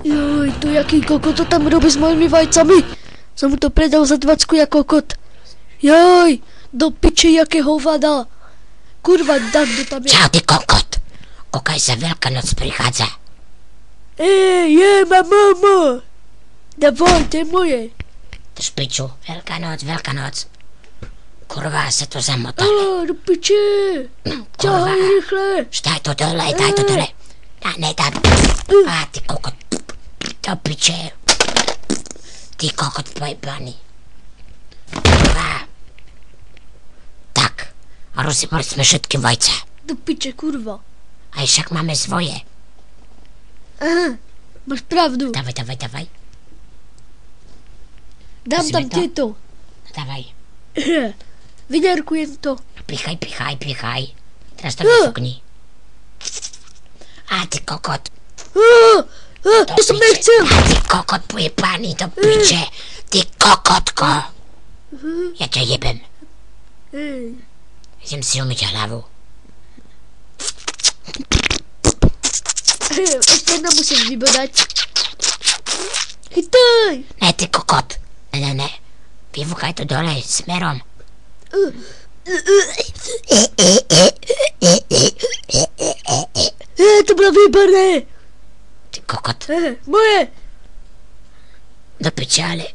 Joj, to jaký kokot to tam robí s mojimi vajcami? Som mu to predal za 20 jako kokot. Joj, do piči, jaké hovada. Kurva, tak, kdo tam je. Čau, ty kokot. Kokaj sa, Veľká noc prichádza. Mamo. Dawaj, to je moje. Drž piču, Veľká noc. Kurva, sa to zamotali. Do piči. Ťahaj rýchle. Daj to dole. Ne, tak. Ty kokot. Do piče. Ty kokot pojebaný. Kurva. Tak. A rozsypali sme všetky vajce. Do piče, kurva. Aj však máme svoje. Aha, máš pravdu. Dávaj. Dám Musíme tam to? tieto. Dávaj. Vyďarkujem to. Pichaj. Teraz to vysukni. Ty kokot. To som nechcel. Ty kokot pojebaný do piče. Ty kokotko. Ja ťa jebem. Idem si umyť hlavu. Ešte jedno musím vybodať. Chytaj. Ne, ty kokot. Ne. Vyfúkaj to dole, smerom. To bylo výborné. Ty kokot. Moje. Do piče, ale...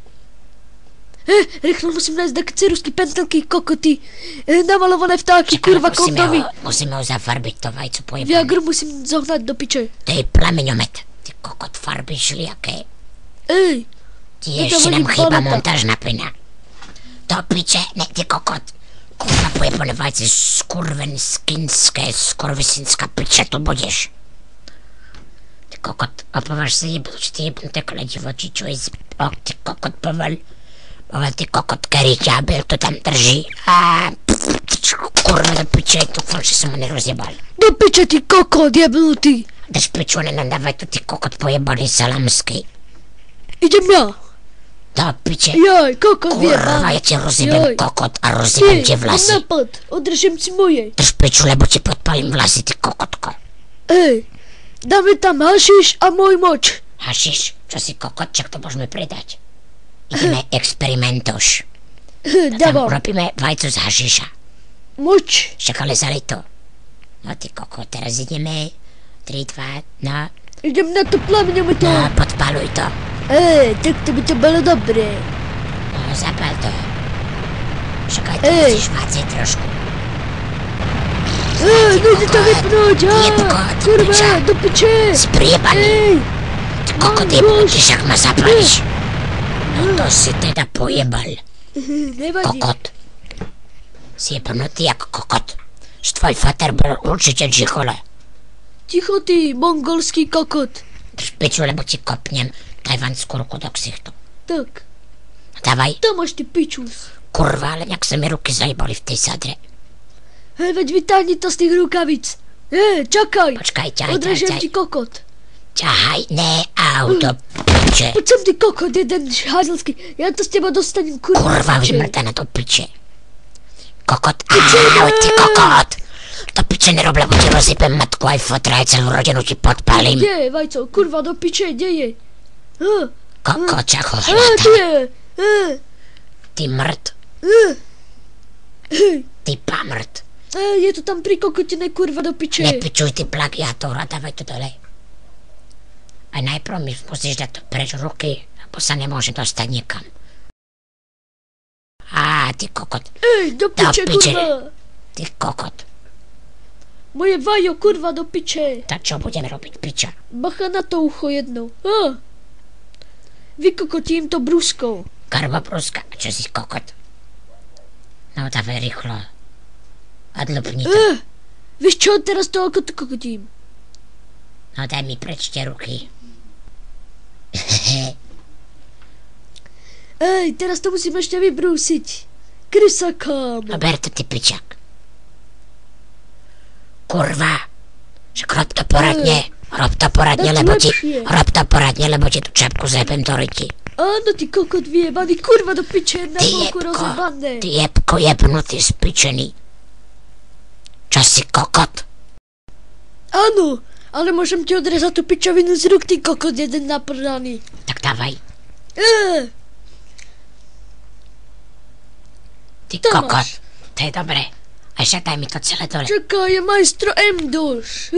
Rychle musím nájsť také ruský pentelky, kokoty. Namalované vtáky, kurva, kondomy. Musíme ho zafarbiť, to vajco pojebané. Viagru musím zohnať do piče. To je plameňomet. Ty kokot, farby šliaké. Ti ešte nám chýba montážna plyna. Do piče, ne, ty kokot. Kurva, pojebané vajce, skurvisinská piče, tu budeš. Ty kokot, opováž sa jebnúť, ty jebnuté kladivo, či čo je ty kokot, povol, ty kokot, ktorý ťabel, to tam drží. Kurva, do piče, to fakt, že som ho nerozjebal. Do piče, ty kokot, jebnutý. Drž piču, nenadávaj tu, ty kokot, pojebaný salamský. Idem ja. Do piče. Jaj, kokot, Kurva, ja ti rozjebem kokot a rozjebem ti vlasy. Napad, održím si moje. Drž piču, lebo ti podpalím vlasy, ty kokotko. Dáme tam hašiš a môj moč. Hašiš? Čo si kokot, čak to môžeme predať. Ideme experimentoš. Tam urobíme vajco z hašiša. Moč. Však ale zali to. No ty kokot, teraz ideme. 3, 2, no. Idem na to plameňom to. No, podpaluj to. Tak to by to bolo dobré. No, zapal to. Však aj to musíš vácieť trošku. Nejde to vypnúť, kurva, do piče. Si priebaný. Ty kokot jebnutý, však ma zapališ. No to si teda pojebal. Nevadí. Kokot. Si jebnutý jak kokot. Tvoj fater bol určite džichole. Ticho ty, mongolský kokot. Drž piču, lebo ti kopnem tajvanskú ruku do ksichtu. Tak. Dávaj. Tam máš ty pičus. Kurva, ale nejak sa mi ruky zajebali v tej sadre. Veď vytáhni to z tých rukavic. Čakaj. Počkaj, ťahaj. Odrežem ti kokot. Ťahaj, ne, auto, piče. Poď sem ty kokot, jeden házelský. Ja to z teba dostanem, kurva. Kurva, vymrdaná do piče. Kokot, ty kokot. Do piče nerob, lebo ti rozsypem matku aj fotra, aj celú rodinu ti podpalím. Kde je, vajco? Kurva, do piče, kde je? Kokot, čako hlata. Ty mrt. Ty pamrt. Je to tam pri kokotine, kurva, do piče. Nepičuj, ty plagiátor, a dávaj to dole. A najprv mi musíš dať to preč ruky, lebo sa nemôže dostať niekam. Ty kokot. Do piče, kurva. Ty kokot. Moje vajo, kurva, do piče. Tak čo budeme robiť, piča? Bacha na to ucho jedno. Vykokotím to bruskou. Karva bruska, čo si kokot? No dávaj rýchlo. Odlupni to. Víš čo, teraz to kokotím. No daj mi preč tie ruky. Teraz to musím ešte vybrúsiť. Krysakám. No ber to, ty pičak. Kurva. Však rob to poradne. Rob to poradne, lebo ti tú čapku zjebem do ryti. Áno, ty kokot vyjebaný, kurva, do piče, na polku rozebané. Ty jebko jebnutý, spičený. Čo si kokot? Áno, Ale môžem ti odrezať tú pičovinu z rúk, ty kokot jeden naprdaný. Tak dávaj. Ty To kokot. máš. To je dobré. A ešte daj mi to celé dole. Čakaj, je majstro M-duš.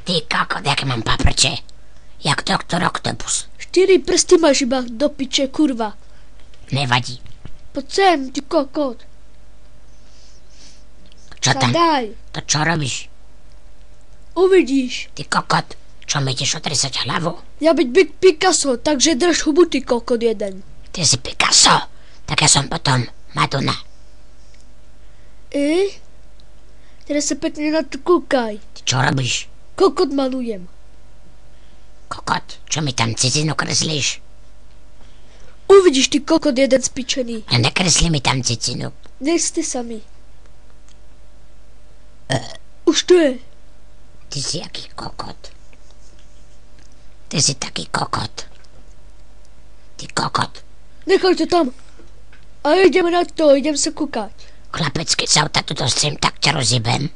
Ty kokot, jaké mám paprče. Jak doktor Octopus. 4 prsty máš iba do piče, kurva. Nevadí. Poď sem, ty kokot. Čo Sa tam? daj. To čo robíš? Uvidíš. Ty kokot. Čo mi ideš otresať hlavu? Ja byť Big Picasso, takže drž hubu, ty kokot jeden. Ty si Picasso. Tak ja som potom Madonna. Teraz sa pekne na to kúkaj. Ty čo robíš? Kokot malujem. Kokot, čo mi tam cizinu kreslíš? Uvidíš, ty kokot jeden spičený. A nekresli mi tam cicinu. Nech ste sami. Už to je. Ty si aký kokot. Ty si taký kokot. Ty kokot. Nechaj to tam. A ideme na to, idem sa kúkať. Chlapec, keď sa auta tuto strým, tak ťa rozjebem.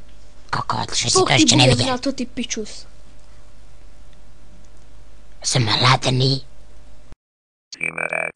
Kokot, že si to ešte Pochybujem nevidel. na to, ty pičus. Som hladný. Team attack.